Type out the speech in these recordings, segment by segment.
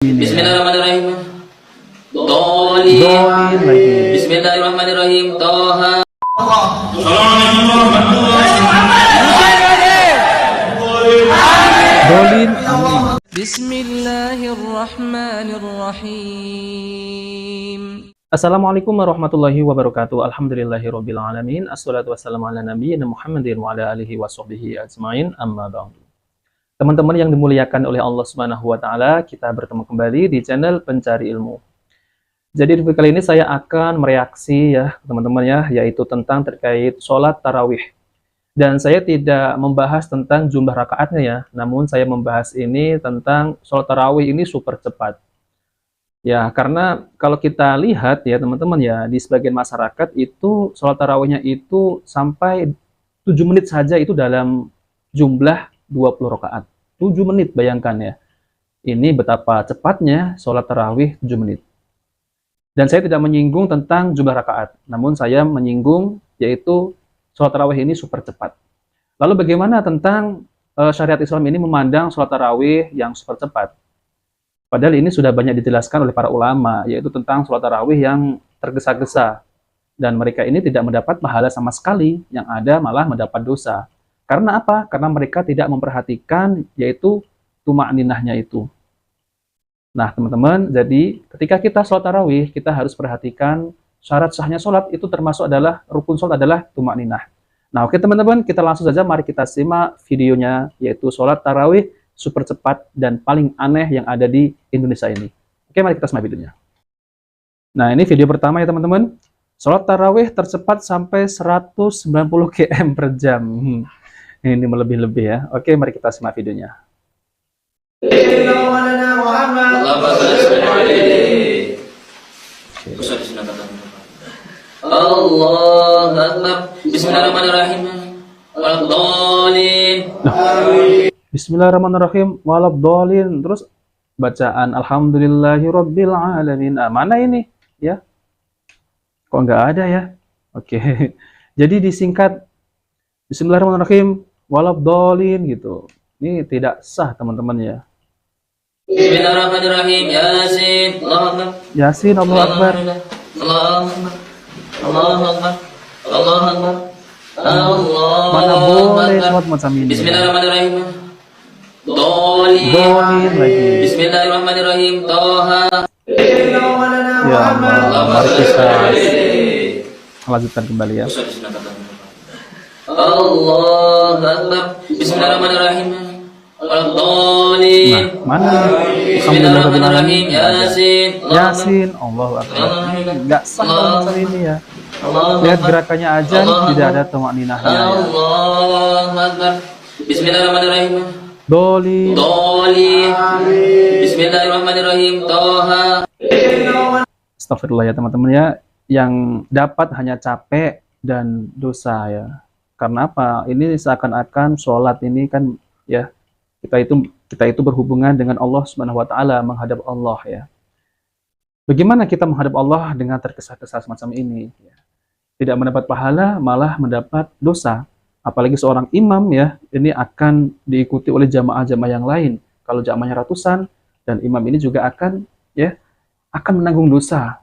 ini. Bismillahirrahmanirrahim. Dolin. Dolin lagi. Bismillahirrahmanirrahim. Toha. Dolin. Amin. Bismillahirrahmanirrahim. Assalamualaikum warahmatullahi wabarakatuh. Alhamdulillahirabbil alamin. Assalatu wassalamu ala nabiyyina Muhammadin wa ala alihi washabbihi ajmain. Amma ba'du. Teman-teman yang dimuliakan oleh Allah Subhanahu wa taala, kita bertemu kembali di channel Pencari Ilmu. Jadi di video kali ini saya akan mereaksi ya, teman-teman ya, yaitu tentang terkait sholat tarawih. Dan saya tidak membahas tentang jumlah rakaatnya ya, namun saya membahas ini tentang sholat tarawih ini super cepat. Ya, karena kalau kita lihat ya teman-teman ya, di sebagian masyarakat itu sholat tarawihnya itu sampai 7 menit saja itu dalam jumlah 20 rakaat. 7 menit, bayangkan ya. Ini betapa cepatnya sholat tarawih 7 menit. Dan saya tidak menyinggung tentang jumlah rakaat, namun saya menyinggung yaitu sholat tarawih ini super cepat. Lalu bagaimana tentang syariat Islam ini memandang sholat tarawih yang super cepat? Padahal ini sudah banyak dijelaskan oleh para ulama, yaitu tentang sholat tarawih yang tergesa-gesa. Dan mereka ini tidak mendapat pahala sama sekali, yang ada malah mendapat dosa. Karena apa? Karena mereka tidak memperhatikan yaitu tumak-ninahnya itu. Nah teman-teman, jadi ketika kita sholat tarawih, kita harus perhatikan syarat sahnya sholat itu termasuk adalah, rukun sholat adalah tumak-ninah. Nah oke teman-teman, kita langsung saja mari kita simak videonya, yaitu sholat tarawih super cepat dan paling aneh yang ada di Indonesia ini. Oke, mari kita simak videonya. Nah ini video pertama ya teman-teman. Sholat tarawih tercepat sampai 190 km per jam. Ini melebih-lebih ya. Oke, mari kita simak videonya. Allah Akbar. Bismillahirrahmanirrahim. Dolin. Bismillahirrahmanirrahim. Waladhdallin. Terus bacaan Alhamdulillahirabbil alamin. Mana ini? Ya. Kok nggak ada ya? Oke. Jadi disingkat Bismillahirrahmanirrahim. Waladhdallin gitu. Ini tidak sah teman-teman ya. Bismillahirrahmanirrahim. Yasin. Allah Akbar. Yasin, Allahu Akbar. Allah Akbar. Allah Akbar. Allah Akbar. Allah. Mana boleh sholat macam ini? Bismillahirrahmanirrahim. Dolin. Dolin lagi. Bismillahirrahmanirrahim. Toha. Ya Allah, mari kita lanjutkan kembali ya. Allah Akbar. Bismillahirrahmanirrahim. Dolin. Nah, mana? Bismillahirrahmanirrahim. Yasin. Yasin, Allahu Akbar. Nggak sah macam ini ya. Lihat gerakannya aja tidak ada tumak-ninahnya ya. Allah Akbar. Bismillahirrahmanirrahim. Dolin. Dolin. Bismillahirrahmanirrahim. Toha. Astagfirullah ya teman-teman ya. Yang dapat hanya capek dan dosa ya. Karena apa? Ini seakan-akan sholat ini kan ya, kita itu berhubungan dengan Allah Subhanahu wa taala, menghadap Allah ya. Bagaimana kita menghadap Allah dengan tergesa-gesa semacam ini ya? Tidak mendapat pahala, malah mendapat dosa. Apalagi seorang imam ya, ini akan diikuti oleh jamaah-jamaah yang lain. Kalau jamaahnya ratusan, dan imam ini juga akan menanggung dosa.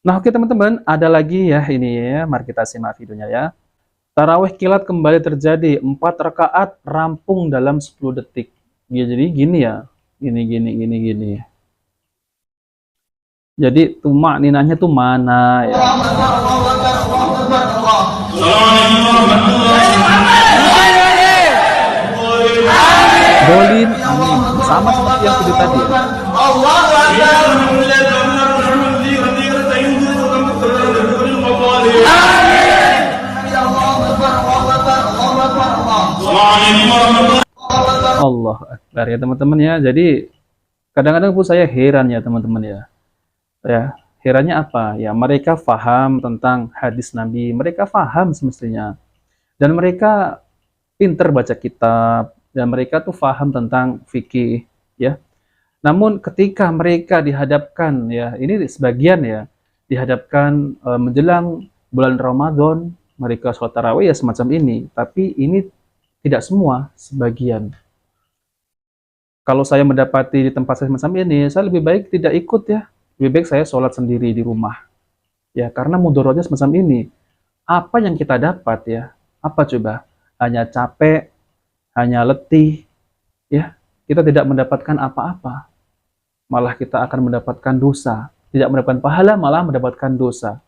Nah oke teman-teman, ada lagi ya ini ya, mari kita simak videonya ya. Tarawih kilat kembali terjadi, 4 rakaat rampung dalam 10 detik. Ya, jadi gini ya, gini. Jadi tumak ninahnya tuh mana ya? Dolin, amin. Sama seperti yang video tadi ya. Allah Akbar ya teman-teman ya. Jadi kadang-kadang pun saya heran ya teman-teman ya. Ya, herannya apa? Ya, mereka paham tentang hadis Nabi, mereka paham semestinya. Dan mereka pinter baca kitab, dan mereka tuh paham tentang fikih, ya. Namun ketika mereka dihadapkan, ya, ini sebagian ya, dihadapkan menjelang bulan Ramadan, mereka sholat tarawih ya semacam ini. Tapi ini tidak semua, sebagian. Kalau saya mendapati di tempat saya semacam ini, saya lebih baik tidak ikut ya. Lebih baik saya sholat sendiri di rumah. Ya, karena mudaratnya semacam ini. Apa yang kita dapat ya? Apa coba? Hanya capek, hanya letih, ya. Kita tidak mendapatkan apa-apa. Malah kita akan mendapatkan dosa. Tidak mendapatkan pahala, malah mendapatkan dosa.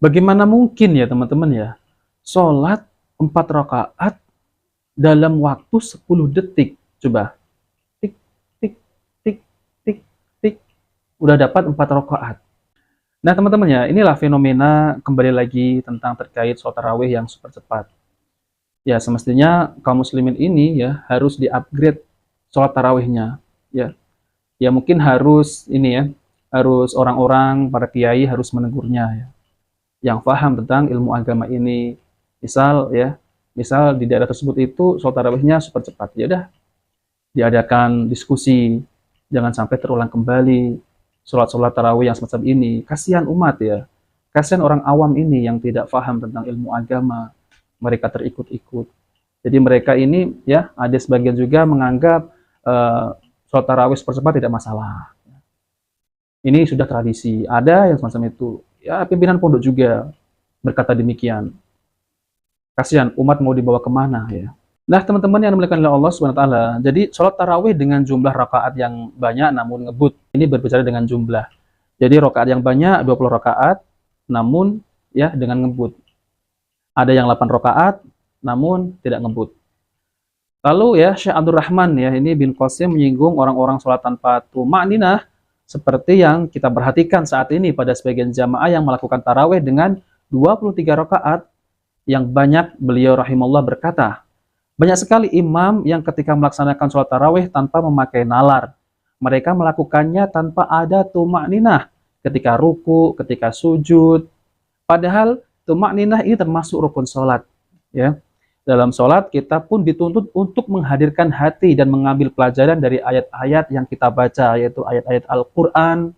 Bagaimana mungkin ya teman-teman ya, sholat 4 rakaat dalam waktu 10 detik. Coba, tik, tik, tik, tik, tik, udah dapat 4 rakaat. Nah teman-teman ya, inilah fenomena kembali lagi tentang terkait sholat tarawih yang super cepat. Ya semestinya kaum muslimin ini ya harus di-upgrade sholat tarawihnya. Ya, ya mungkin harus ini ya, harus orang-orang, para kiai harus menegurnya ya, yang paham tentang ilmu agama ini. Misal ya, misal di daerah tersebut itu sholat tarawihnya super cepat, ya udah diadakan diskusi, jangan sampai terulang kembali sholat-sholat tarawih yang semacam ini. Kasihan umat ya, kasihan orang awam ini yang tidak paham tentang ilmu agama, mereka terikut-ikut. Jadi mereka ini ya, ada sebagian juga menganggap sholat tarawih super cepat tidak masalah. Ini sudah tradisi, ada yang semacam itu. Ya, pimpinan pondok juga berkata demikian. Kasihan umat mau dibawa kemana ya. Nah teman-teman yang dimuliakan oleh Allah SWT, jadi sholat tarawih dengan jumlah rakaat yang banyak namun ngebut, ini berbicara dengan jumlah. Jadi rakaat yang banyak 20 rakaat namun ya dengan ngebut. Ada yang 8 rakaat namun tidak ngebut. Lalu ya Syekh Abdul Rahman ya, ini bin Qasim menyinggung orang-orang sholat tanpa tuma'ninah seperti yang kita perhatikan saat ini pada sebagian jamaah yang melakukan tarawih dengan 23 rakaat. Yang banyak beliau rahimahullah berkata, banyak sekali imam yang ketika melaksanakan sholat tarawih tanpa memakai nalar. Mereka melakukannya tanpa ada tuma'ninah ketika ruku, ketika sujud. Padahal tuma'ninah ini termasuk rukun sholat. Ya. Dalam sholat kita pun dituntut untuk menghadirkan hati dan mengambil pelajaran dari ayat-ayat yang kita baca, yaitu ayat-ayat Al-Quran.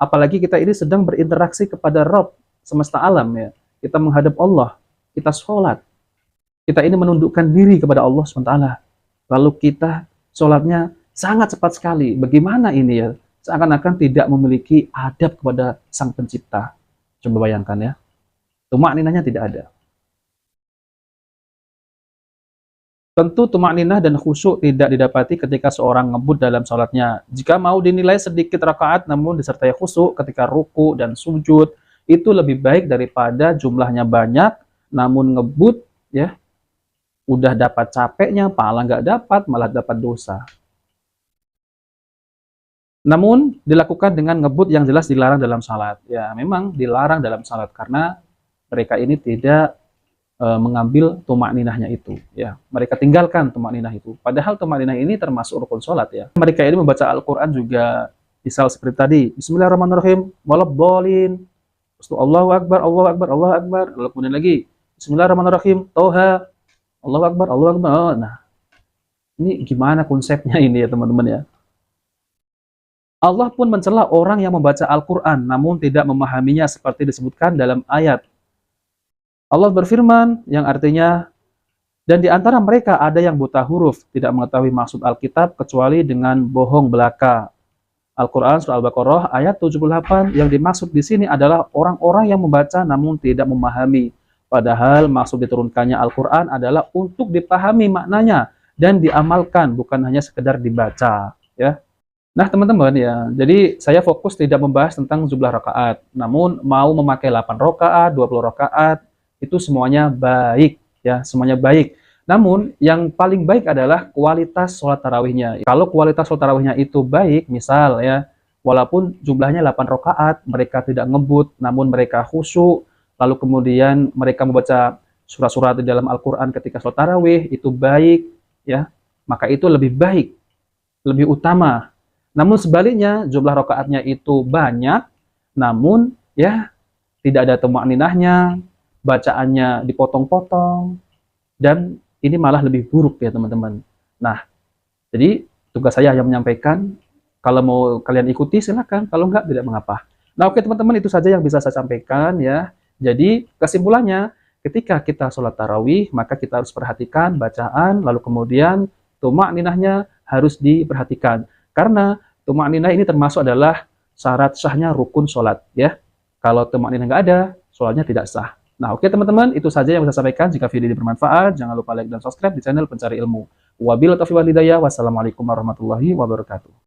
Apalagi kita ini sedang berinteraksi kepada Rabb semesta alam ya. Kita menghadap Allah, kita sholat. Kita ini menundukkan diri kepada Allah SWT. Lalu kita sholatnya sangat cepat sekali. Bagaimana ini ya? Seakan-akan tidak memiliki adab kepada Sang Pencipta. Coba bayangkan ya. Tuma'ninahnya tidak ada. Tentu tuma'ninah dan khusyuk tidak didapati ketika seorang ngebut dalam sholatnya. Jika mau dinilai sedikit rakaat namun disertai khusyuk ketika ruku dan sujud, itu lebih baik daripada jumlahnya banyak namun ngebut ya. Udah dapat capeknya, pahala nggak dapat, malah dapat dosa. Namun dilakukan dengan ngebut yang jelas dilarang dalam salat. Ya memang dilarang dalam salat karena mereka ini tidak mengambil tumakninahnya itu. Ya mereka tinggalkan tumakninah itu. Padahal tumakninah ini termasuk rukun salat ya. Mereka ini membaca Al-Quran juga misal seperti tadi. Bismillahirrahmanirrahim. Walabbolin. Allahu Akbar, Allahu Akbar, Allahu Akbar. Lalu kemudian lagi Bismillahirrahmanirrahim. Toha. Allahu Akbar, Allahu Akbar. Nah, ini gimana konsepnya ini ya teman-teman ya. Allah pun mencela orang yang membaca Al-Quran namun tidak memahaminya seperti disebutkan dalam ayat. Allah berfirman yang artinya, dan di antara mereka ada yang buta huruf, tidak mengetahui maksud Alkitab kecuali dengan bohong belaka. Al-Quran surah Al-Baqarah ayat 78 yang dimaksud di sini adalah orang-orang yang membaca namun tidak memahami. Padahal maksud diturunkannya Al-Quran adalah untuk dipahami maknanya dan diamalkan, bukan hanya sekedar dibaca. Ya. Nah teman-teman ya, jadi saya fokus tidak membahas tentang jumlah rakaat, namun mau memakai 8 rakaat, 20 rakaat, itu semuanya baik, ya semuanya baik. Namun yang paling baik adalah kualitas sholat tarawihnya. Kalau kualitas sholat tarawihnya itu baik, misal ya, walaupun jumlahnya 8 rakaat, mereka tidak ngebut, namun mereka khusyuk, lalu kemudian mereka membaca surat-surat di dalam Al-Quran ketika sholat tarawih, itu baik, ya maka itu lebih baik, lebih utama. Namun sebaliknya, jumlah rakaatnya itu banyak, namun ya tidak ada tumakninahnya, bacaannya dipotong-potong, dan ini malah lebih buruk ya teman-teman. Nah, jadi tugas saya yang menyampaikan, kalau mau kalian ikuti silakan, kalau enggak tidak mengapa. Nah oke teman-teman, itu saja yang bisa saya sampaikan ya. Jadi kesimpulannya, ketika kita sholat tarawih, maka kita harus perhatikan bacaan, lalu kemudian tumak ninahnya harus diperhatikan. Karena tumak ninah ini termasuk adalah syarat sahnya rukun sholat. Ya, kalau tumak ninah nggak ada, sholatnya tidak sah. Nah, oke teman-teman, itu saja yang bisa saya sampaikan. Jika video ini bermanfaat, jangan lupa like dan subscribe di channel Pencari Ilmu. Wabillahi taufiq wal hidayah. Wassalamualaikum warahmatullahi wabarakatuh.